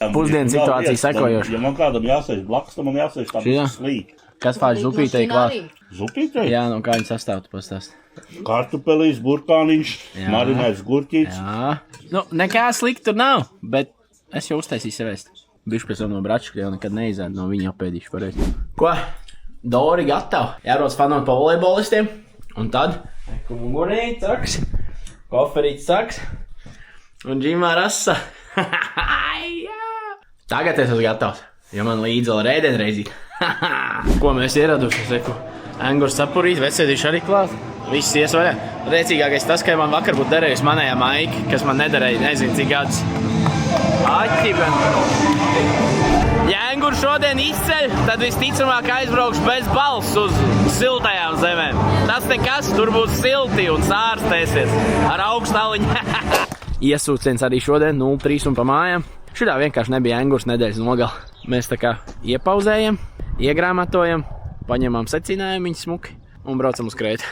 Pusdienu situācija sekojoša. Ja man kādam jāsēž blakus, tad man jāsēž tā slīk. Kas fāž zupītei klāt? Zupītei? Jā, no kā viņa sastāv, tu pastāst. Kartupelīs, burkāniņš, marinēts gurķīts. Jā. Nu, nekā slikta tur nav, bet es jau uztaisīju sevēst. Bišķi pēc tam no bračka jau nekad neizēdu, no viņa apēdīšu pareizi. Ko? Dori gatavu. Jārodas fanot pa volejbolistiem. Un tad kumurīt saks, koferīt saks un džimā rasa. Tagad es esmu gatavs, jo man līdzi vēl rēdienreizīt. Ko mēs ieraduši? Seku, Engurs sapurīt, vecēdīši arī klāt. Viss ies vaļā. Rēcīgākais tas, ka man vakar būtu derējis manējā maika, kas man nederēja, nezinu cik gadus. Aķi, ja Engurs šodien izceļ, tad visticamāk aizbraukšu bez balss uz siltajām zemēm. Tas nekas, tur būs silti un sārstēsies ar augstaliņu. Iesūciens arī šodien 0-3 un pa mājām. Šitā vienkārši nebija Engurs nedēļas nogala. Mēs tā kā iepauzējam, iegrāmatojam, paņemam secinājumiņu smuki un braucam uz Krētu.